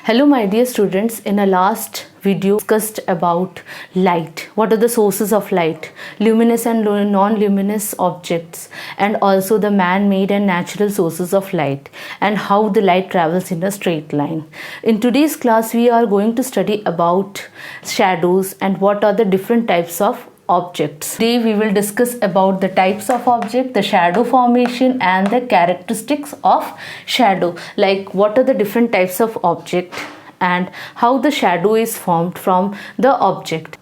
Hello my dear students, in a last video discussed about light. What are the sources of light? Luminous and non-luminous objects, and also the man-made and natural sources of light, and how the light travels in a straight line. In today's class we are going to study about shadows and what are the different types of objects. Today we will discuss about the types of object, the shadow formation and the characteristics of shadow, like what are the different types of object and how the shadow is formed from the object.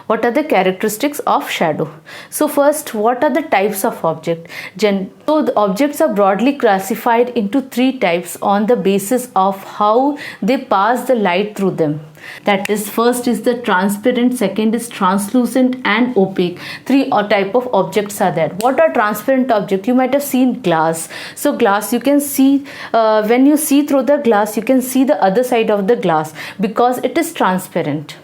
What are the characteristics of shadow? So first, what are the types of object? So the objects are broadly classified into three types on the basis of how they pass the light through them. That is, first is the transparent, second is translucent and opaque. Three type of objects are there. What are transparent objects? You might have seen glass. So glass, you can see, when you see through the glass, you can see the other side of the glass because it is transparent.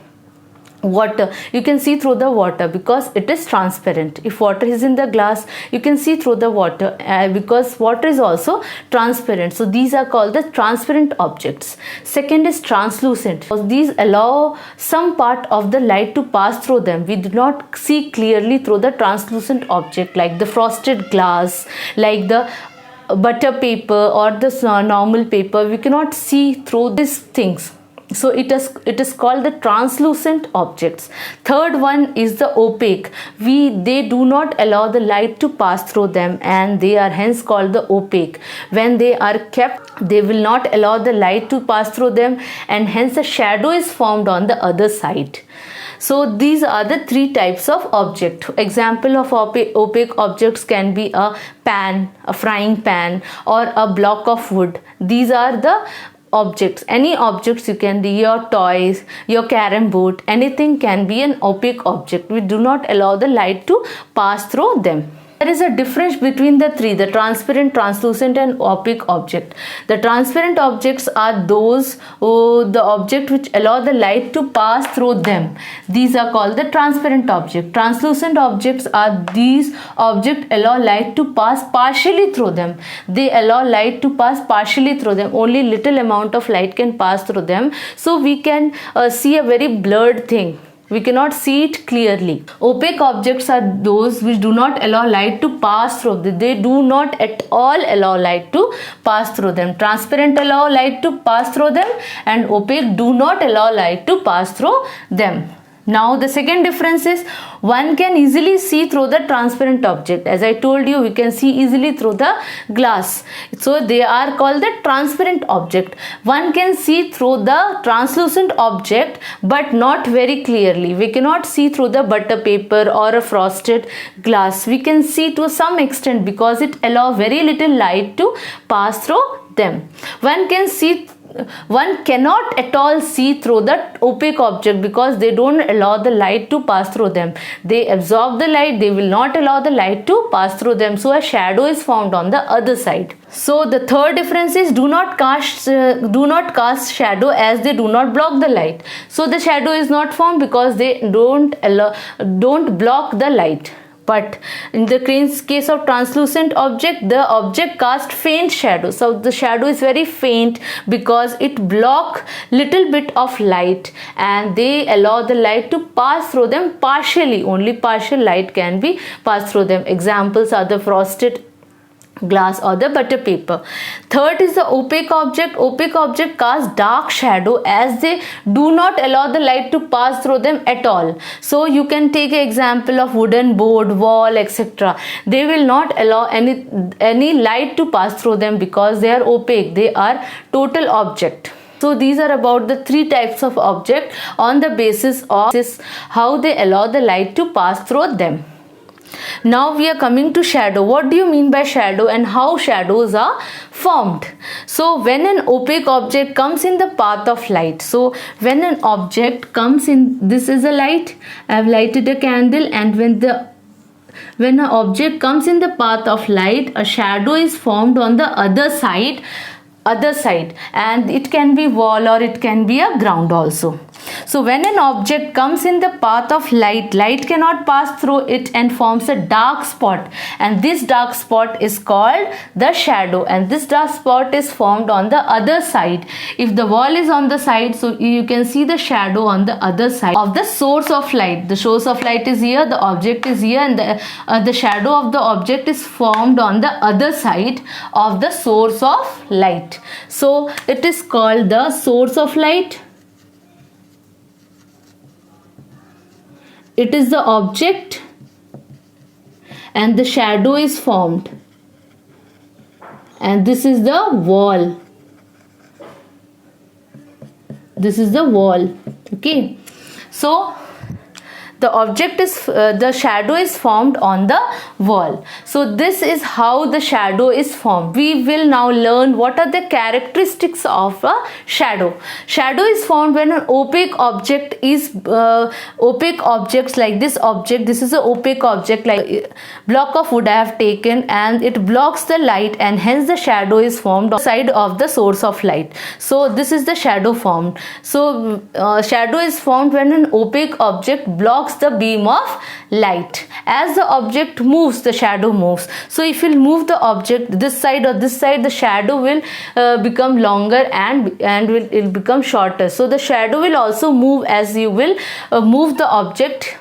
Water, you can see through the water because it is transparent. If water is in the glass, you can see through the water because water is also transparent. So these are called the transparent objects. Second is translucent. These allow some part of the light to pass through them. We do not see clearly through the translucent object, like the frosted glass, like the butter paper or the normal paper. We cannot see through these things. So it is called the translucent objects. Third one is the opaque. They do not allow the light to pass through them, and they are hence called the opaque. When they are kept, they will not allow the light to pass through them, and hence a shadow is formed on the other side. So these are the three types of object. Example of opaque objects can be a pan, a frying pan, or a block of wood. These are the objects. Any objects you can do, your toys, your carrom board, anything can be an opaque object. We do not allow the light to pass through them. There is a difference between the three, the transparent, translucent and opaque object. The transparent objects are those, the object which allow the light to pass through them. These are called the transparent object. Translucent objects are these objects allow light to pass partially through them. They allow light to pass partially through them. Only little amount of light can pass through them. So we can see a very blurred thing. We cannot see it clearly. Opaque objects are those which do not allow light to pass through. They do not at all allow light to pass through them. Transparent allow light to pass through them, and opaque do not allow light to pass through them. Now the second difference is one can easily see through the transparent object. As I told you, we can see easily through the glass. So they are called the transparent object. One can see through the translucent object but not very clearly. We cannot see through the butter paper or a frosted glass. We can see to some extent because it allows very little light to pass through them. One cannot at all see through the opaque object because they don't allow the light to pass through them. They absorb the light, they will not allow the light to pass through them. So a shadow is formed on the other side. So the third difference is do not cast shadow, as they do not block the light. So the shadow is not formed because they don't block the light. But in the case of translucent object, the object casts faint shadow. So the shadow is very faint because it blocks little bit of light, and they allow the light to pass through them partially. Only partial light can be passed through them. Examples are the frosted glass or the butter paper. Third is the opaque object. Opaque object casts dark shadow as they do not allow the light to pass through them at all. So you can take an example of wooden board, wall, etc. They will not allow any light to pass through them because they are opaque. They are total object. So these are about the three types of object on the basis of how they allow the light to pass through them. Now we are coming to shadow. What do you mean by shadow and how shadows are formed? So when an opaque object comes in the path of light, so when an object comes in, this is a light, I have lighted a candle, and when an object comes in the path of light, a shadow is formed on the other side, and it can be wall or it can be a ground also. So when an object comes in the path of light, light cannot pass through it and forms a dark spot, and this dark spot is called the shadow, and this dark spot is formed on the other side. If the wall is on the side, so you can see the shadow on the other side of the source of light. The source of light is here, the object is here, and the shadow of the object is formed on the other side of the source of light. So it is called the source of light. It is the object and the shadow is formed, and this is the wall. This is the wall. Okay, so the object is the shadow is formed on the wall. So this is how the shadow is formed. We will now learn what are the characteristics of a shadow. Shadow is formed when an opaque object is opaque objects like this object. This is an opaque object like a block of wood I have taken, and it blocks the light, and hence the shadow is formed on the side of the source of light. So this is the shadow formed. So shadow is formed when an opaque object blocks the beam of light. As the object moves, the shadow moves. So if you move the object this side or this side, the shadow will become longer and will become shorter. So the shadow will also move as you will move the object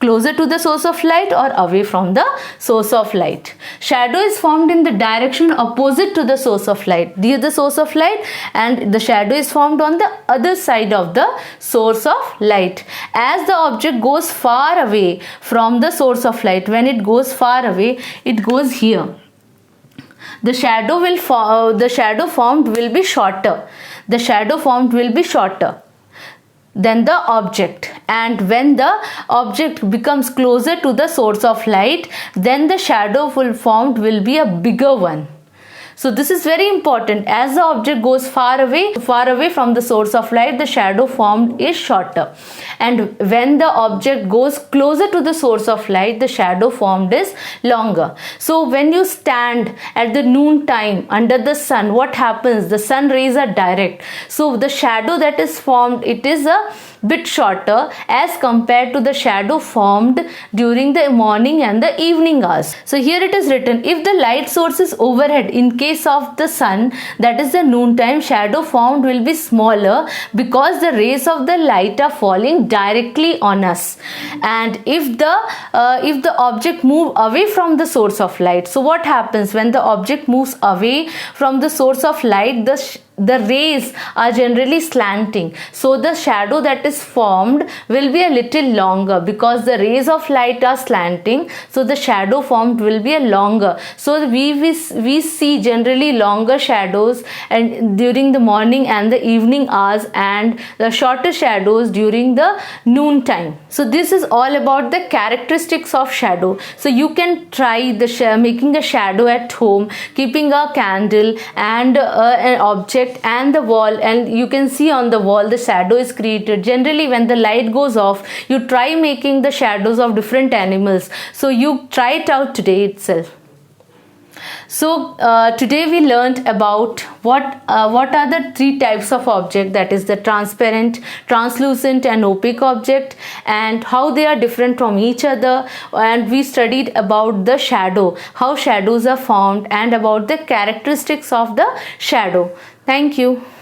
closer to the source of light or away from the source of light. Shadow is formed in the direction opposite to the source of light. Near the source of light, and the shadow is formed on the other side of the source of light. As the object goes far away from the source of light, when it goes far away, it goes here. The shadow formed will be shorter. The shadow formed will be shorter than the object, and when the object becomes closer to the source of light, then the shadow formed will be a bigger one. So this is very important. As the object goes far away from the source of light, the shadow formed is shorter, and when the object goes closer to the source of light, the shadow formed is longer. So when you stand at the noon time under the sun, what happens? The sun rays are direct, so the shadow that is formed, it is a bit shorter as compared to the shadow formed during the morning and the evening hours. So here it is written, if the light source is overhead, in case of the sun, that is the noon time, shadow formed will be smaller because the rays of the light are falling directly on us. And if the object move away from the source of light, so what happens when the object moves away from the source of light? The rays are generally slanting, so the shadow that is formed will be a little longer because the rays of light are slanting, so the shadow formed will be a longer. So we see generally longer shadows and during the morning and the evening hours, and the shorter shadows during the noon time. So this is all about the characteristics of shadow. So you can try making a shadow at home, keeping a candle and an object and the wall, and you can see on the wall the shadow is created. Generally when the light goes off, you try making the shadows of different animals. So you try it out today itself. So today we learned about what are the three types of object, that is the transparent, translucent and opaque object, and how they are different from each other. And we studied about the shadow, how shadows are formed, and about the characteristics of the shadow. Thank you.